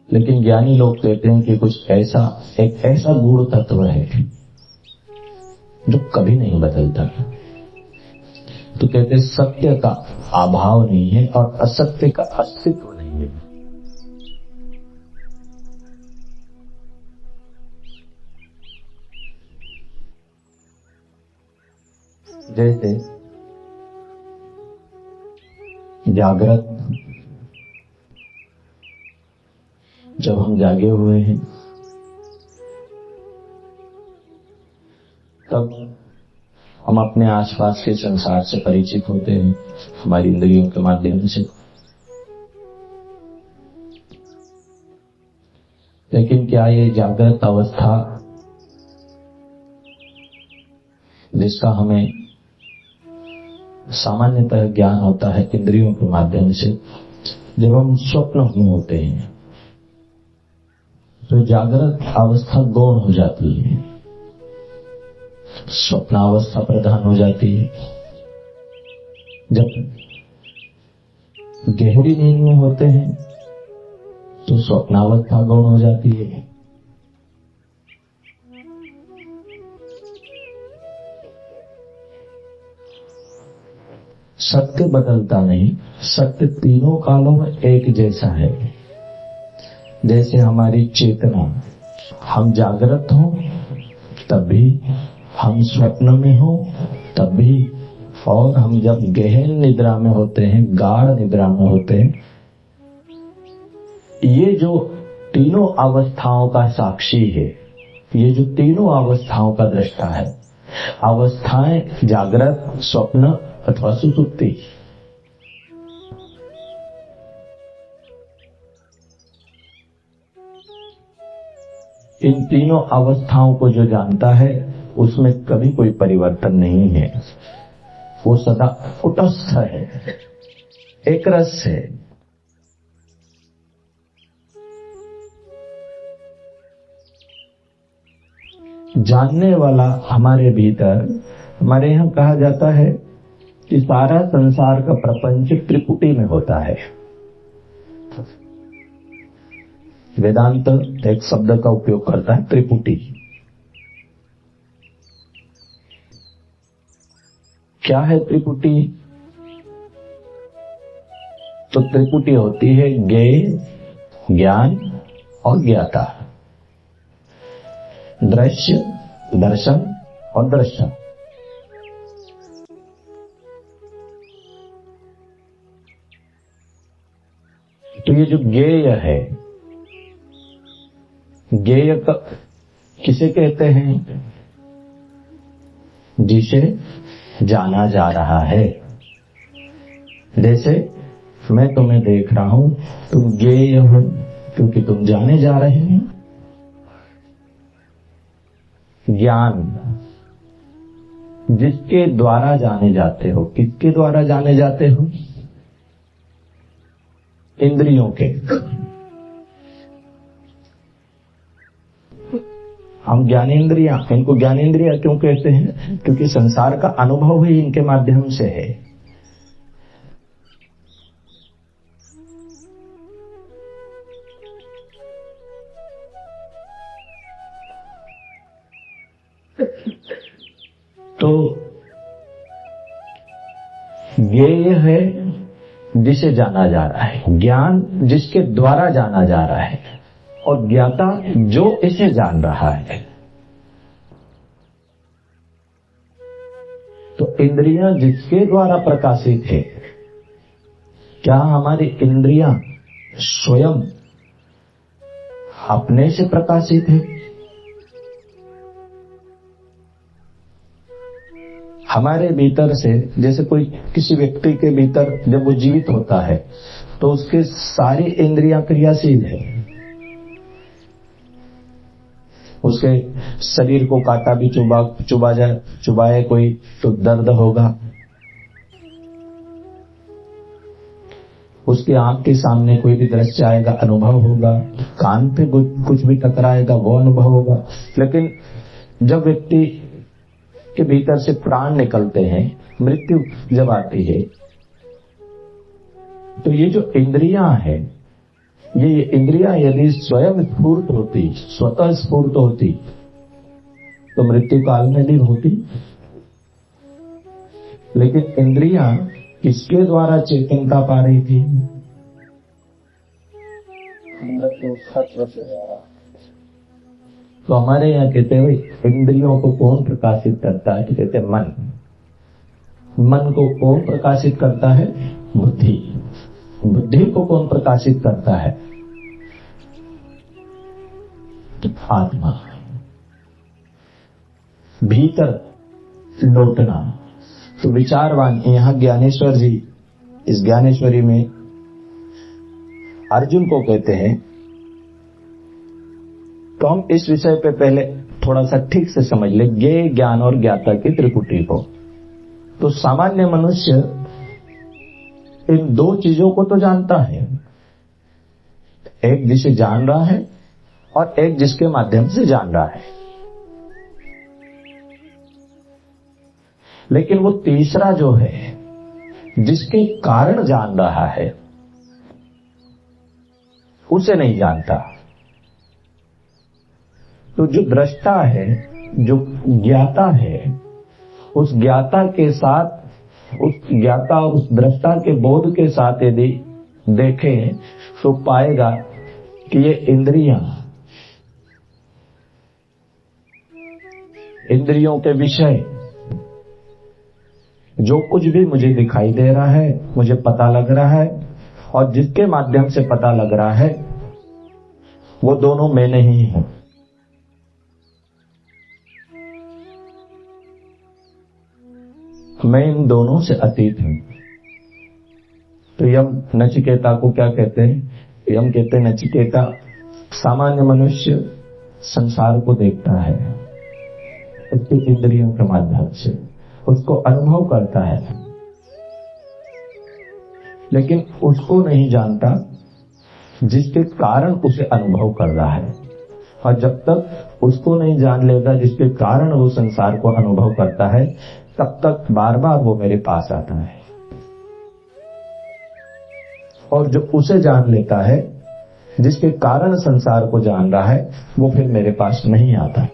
लेकिन ज्ञानी लोग कहते हैं कि कुछ ऐसा, एक ऐसा गूढ़ तत्व है जो कभी नहीं बदलता। तो कहते हैं सत्य का अभाव नहीं है और असत्य का अस्तित्व नहीं है। जैसे जागृत, जब हम जागे हुए हैं तब हम अपने आसपास के संसार से परिचित होते हैं हमारी इंद्रियों के माध्यम से। लेकिन क्या ये जागृत अवस्था जिसका हमें सामान्यतः ज्ञान होता है इंद्रियों के माध्यम से, जब हम स्वप्न में होते हैं तो जागृत अवस्था गौण हो जाती है, स्वप्नावस्था प्रधान हो जाती है। जब गहरी नींद में होते हैं तो स्वप्नावस्था गौण हो जाती है। सत्य बदलता नहीं, सत्य तीनों कालों में एक जैसा है। जैसे हमारी चेतना, हम जागृत हो तब भी, हम स्वप्न में हो तब भी, और हम जब गहन निद्रा में होते हैं, गाढ़ निद्रा में होते हैं, ये जो तीनों अवस्थाओं का साक्षी है, ये जो तीनों अवस्थाओं का दृष्टा है, अवस्थाएं जागृत, स्वप्न अथवा सुषुप्ति, इन तीनों अवस्थाओं को जो जानता है उसमें कभी कोई परिवर्तन नहीं है। वो सदा कुटस्थ है, एक रस है। जानने वाला हमारे भीतर, हमारे यहां कहा जाता है कि सारा संसार का प्रपंच त्रिपुटी में होता है। वेदांत एक शब्द का उपयोग करता है, त्रिपुटी। क्या है त्रिपुटी? तो त्रिपुटी होती है ज्ञेय, ज्ञान और ज्ञाता, दृश्य, दर्शन और दृश्य। तो ये जो ज्ञेय है, ज्ञेय किसे कहते हैं? जिसे जाना जा रहा है। जैसे मैं तुम्हें देख रहा हूं, तुम ज्ञेय हो क्योंकि तुम जाने जा रहे हैं। ज्ञान जिसके द्वारा जाने जाते हो, किसके द्वारा जाने जाते हो? इंद्रियों के। हम ज्ञानेंद्रियां, इनको ज्ञानेंद्रिया क्यों कहते हैं? क्योंकि संसार का अनुभव ही इनके माध्यम से है। तो ज्ञेय है जिसे जाना जा रहा है, ज्ञान जिसके द्वारा जाना जा रहा है, और ज्ञाता जो इसे जान रहा है। तो इंद्रियां जिसके द्वारा प्रकाशित है। क्या हमारी इंद्रियां स्वयं अपने से प्रकाशित है? हमारे भीतर से, जैसे कोई किसी व्यक्ति के भीतर जब वो जीवित होता है तो उसके सारी इंद्रियां क्रियाशील है। उसके शरीर को काटा भी चुभाए कोई तो दर्द होगा, उसकी आंख के सामने कोई भी दृश्य आएगा अनुभव होगा, कान पे कुछ भी टकराएगा वो अनुभव होगा। लेकिन जब व्यक्ति के भीतर से प्राण निकलते हैं, मृत्यु जब आती है, तो ये जो इंद्रियां हैं ये इंद्रियां यदि स्वयं स्फूर्त होती, स्वतः स्फूर्त होती, तो मृत्यु काल में भी होती। लेकिन इंद्रियां किसके द्वारा चेतनता पा रही थी? तो हमारे यहाँ कहते हुए इंद्रियों को कौन प्रकाशित करता है? कहते मन। मन को कौन प्रकाशित करता है? बुद्धि। बुद्धि को कौन प्रकाशित करता है? आत्मा। भीतर लौटना। तो विचारवान, यहां ज्ञानेश्वर जी इस ज्ञानेश्वरी में अर्जुन को कहते हैं, तो हम इस विषय पे पहले थोड़ा सा ठीक से समझ ले, ज्ञेय, ज्ञान और ज्ञाता की त्रिपुटी को। तो सामान्य मनुष्य इन दो चीजों को तो जानता है, एक जिसे जान रहा है और एक जिसके माध्यम से जान रहा है। लेकिन वो तीसरा जो है, जिसके कारण जान रहा है, उसे नहीं जानता। तो जो दृष्टा है, जो ज्ञाता है, उस ज्ञाता के साथ, उस ज्ञाता और उस दृष्टा के बोध के साथ यदि देखें तो पाएगा कि ये इंद्रियां, इंद्रियों के विषय जो कुछ भी मुझे दिखाई दे रहा है, मुझे पता लग रहा है, और जिसके माध्यम से पता लग रहा है, वो दोनों मैं नहीं हूं। मैं इन दोनों से अतीत हूं। तो यम नचिकेता को क्या कहते हैं? यम कहते हैं, नचिकेता, सामान्य मनुष्य संसार को देखता है उसकी इंद्रियों के माध्यम से, उसको अनुभव करता है, लेकिन उसको नहीं जानता जिसके कारण उसे अनुभव कर रहा है। और जब तक उसको नहीं जान लेगा जिसके कारण वो संसार को अनुभव करता है, तब तक बार बार वो मेरे पास आता है। और जो उसे जान लेता है, जिसके कारण संसार को जान रहा है, वो फिर मेरे पास नहीं आता।